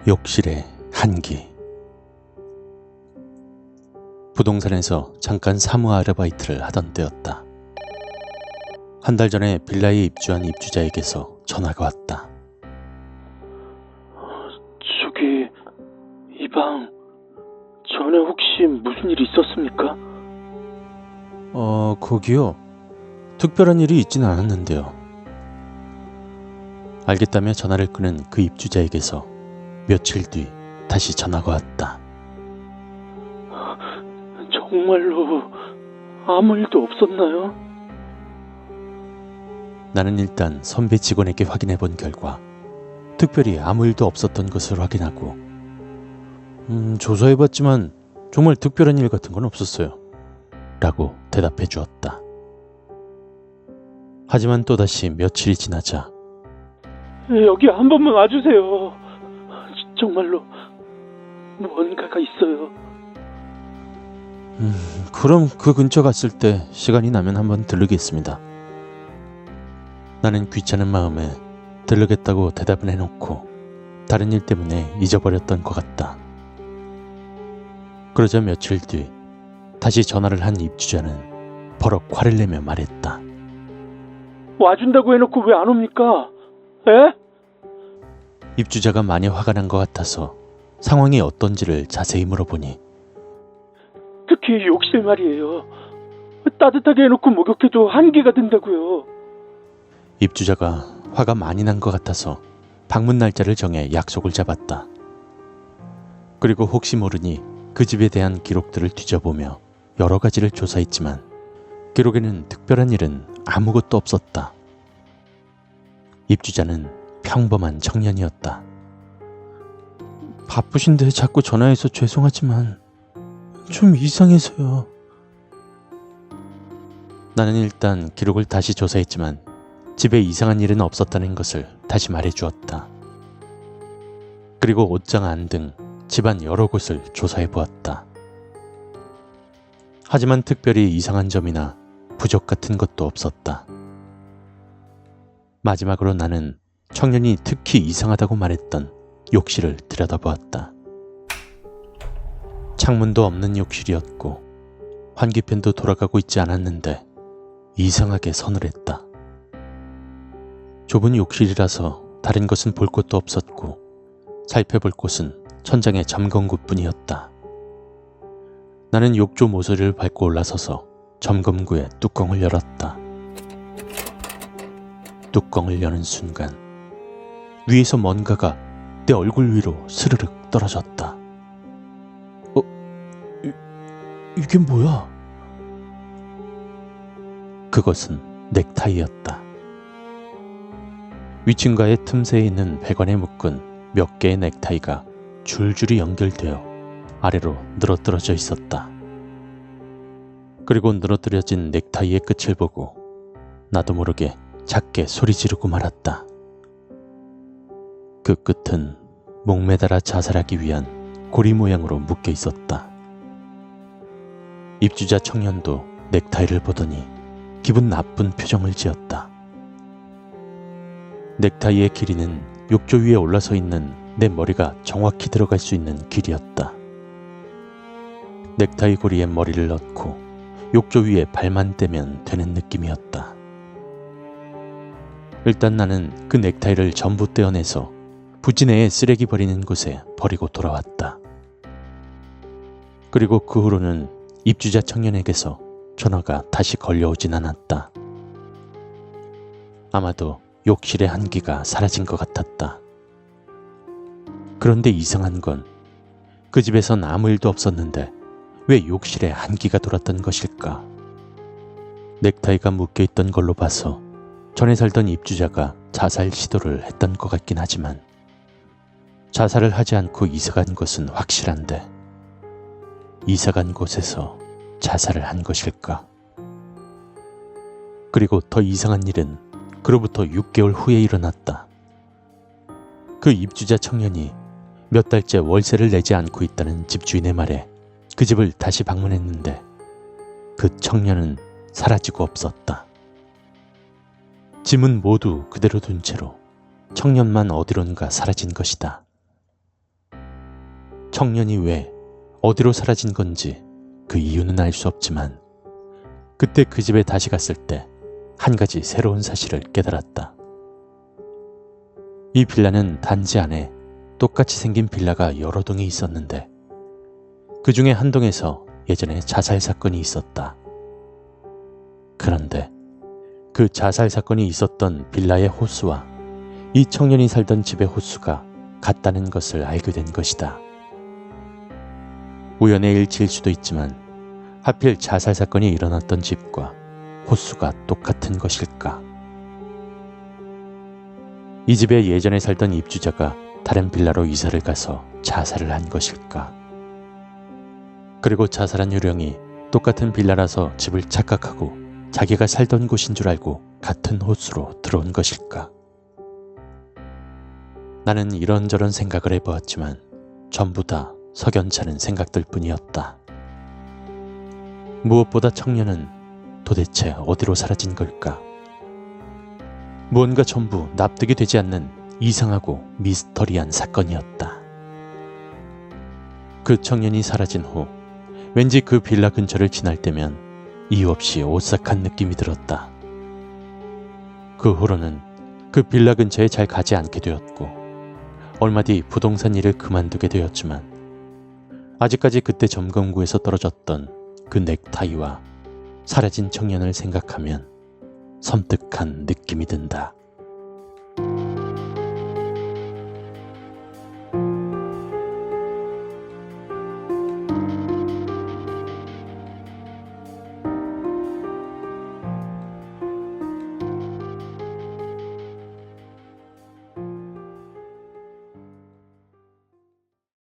욕실의 한기. 부동산에서 잠깐 사무 아르바이트를 하던 때였다. 한 달 전에 빌라에 입주한 입주자에게서 전화가 왔다. 저기, 이 방 전에 혹시 무슨 일 있었습니까? 거기요? 특별한 일이 있진 않았는데요. 알겠다며 전화를 끊은 그 입주자에게서 며칠 뒤 다시 전화가 왔다. 정말로 아무 일도 없었나요? 나는 일단 선배 직원에게 확인해 본 결과 특별히 아무 일도 없었던 것을 확인하고 조사해 봤지만 정말 특별한 일 같은 건 없었어요 라고 대답해 주었다. 하지만 또다시 며칠이 지나자 여기 한 번만 와주세요. 정말로 뭔가가 있어요. 그럼 그 근처 갔을 때 시간이 나면 한번 들르겠습니다. 나는 귀찮은 마음에 들르겠다고 대답을 해놓고 다른 일 때문에 잊어버렸던 것 같다. 그러자 며칠 뒤 다시 전화를 한 입주자는 버럭 화를 내며 말했다. 와준다고 해놓고 왜 안 옵니까? 에? 입주자가 많이 화가 난 것 같아서 상황이 어떤지를 자세히 물어보니 특히 욕실 말이에요. 따뜻하게 해놓고 목욕해도 한기가 든다고요. 입주자가 화가 많이 난 것 같아서 방문 날짜를 정해 약속을 잡았다. 그리고 혹시 모르니 그 집에 대한 기록들을 뒤져보며 여러 가지를 조사했지만 기록에는 특별한 일은 아무것도 없었다. 입주자는 평범한 청년이었다. 바쁘신데 자꾸 전화해서 죄송하지만 좀 이상해서요. 나는 일단 기록을 다시 조사했지만 집에 이상한 일은 없었다는 것을 다시 말해주었다. 그리고 옷장 안 등 집안 여러 곳을 조사해 보았다. 하지만 특별히 이상한 점이나 부족 같은 것도 없었다. 마지막으로 나는 청년이 특히 이상하다고 말했던 욕실을 들여다보았다. 창문도 없는 욕실이었고 환기팬도 돌아가고 있지 않았는데 이상하게 서늘했다. 좁은 욕실이라서 다른 것은 볼 것도 없었고 살펴볼 곳은 천장에 점검구뿐이었다. 나는 욕조 모서리를 밟고 올라서서 점검구의 뚜껑을 열었다. 뚜껑을 여는 순간 위에서 뭔가가 내 얼굴 위로 스르륵 떨어졌다. 이게 뭐야? 그것은 넥타이였다. 위층과의 틈새에 있는 배관에 묶은 몇 개의 넥타이가 줄줄이 연결되어 아래로 늘어뜨려져 있었다. 그리고 늘어뜨려진 넥타이의 끝을 보고 나도 모르게 작게 소리 지르고 말았다. 그 끝은 목매달아 자살하기 위한 고리 모양으로 묶여 있었다. 입주자 청년도 넥타이를 보더니 기분 나쁜 표정을 지었다. 넥타이의 길이는 욕조 위에 올라서 있는 내 머리가 정확히 들어갈 수 있는 길이었다. 넥타이 고리에 머리를 넣고 욕조 위에 발만 떼면 되는 느낌이었다. 일단 나는 그 넥타이를 전부 떼어내서 부지 내에 쓰레기 버리는 곳에 버리고 돌아왔다. 그리고 그 후로는 입주자 청년에게서 전화가 다시 걸려오진 않았다. 아마도 욕실의 한기가 사라진 것 같았다. 그런데 이상한 건 그 집에선 아무 일도 없었는데 왜 욕실에 한기가 돌았던 것일까? 넥타이가 묶여있던 걸로 봐서 전에 살던 입주자가 자살 시도를 했던 것 같긴 하지만 자살을 하지 않고 이사간 것은 확실한데 이사간 곳에서 자살을 한 것일까? 그리고 더 이상한 일은 그로부터 6개월 후에 일어났다. 그 입주자 청년이 몇 달째 월세를 내지 않고 있다는 집주인의 말에 그 집을 다시 방문했는데 그 청년은 사라지고 없었다. 짐은 모두 그대로 둔 채로 청년만 어디론가 사라진 것이다. 청년이 왜 어디로 사라진 건지 그 이유는 알 수 없지만 그때 그 집에 다시 갔을 때 한 가지 새로운 사실을 깨달았다. 이 빌라는 단지 안에 똑같이 생긴 빌라가 여러 동이 있었는데 그 중에 한 동에서 예전에 자살 사건이 있었다. 그런데 그 자살 사건이 있었던 빌라의 호수와 이 청년이 살던 집의 호수가 같다는 것을 알게 된 것이다. 우연의 일치일 수도 있지만 하필 자살 사건이 일어났던 집과 호수가 똑같은 것일까? 이 집에 예전에 살던 입주자가 다른 빌라로 이사를 가서 자살을 한 것일까? 그리고 자살한 유령이 똑같은 빌라라서 집을 착각하고 자기가 살던 곳인 줄 알고 같은 호수로 들어온 것일까? 나는 이런저런 생각을 해보았지만 전부 다 석연찮은 생각들 뿐이었다. 무엇보다 청년은 도대체 어디로 사라진 걸까? 무언가 전부 납득이 되지 않는 이상하고 미스터리한 사건이었다. 그 청년이 사라진 후 왠지 그 빌라 근처를 지날 때면 이유 없이 오싹한 느낌이 들었다. 그 후로는 그 빌라 근처에 잘 가지 않게 되었고 얼마 뒤 부동산 일을 그만두게 되었지만 아직까지 그때 점검구에서 떨어졌던 그 넥타이와 사라진 청년을 생각하면 섬뜩한 느낌이 든다.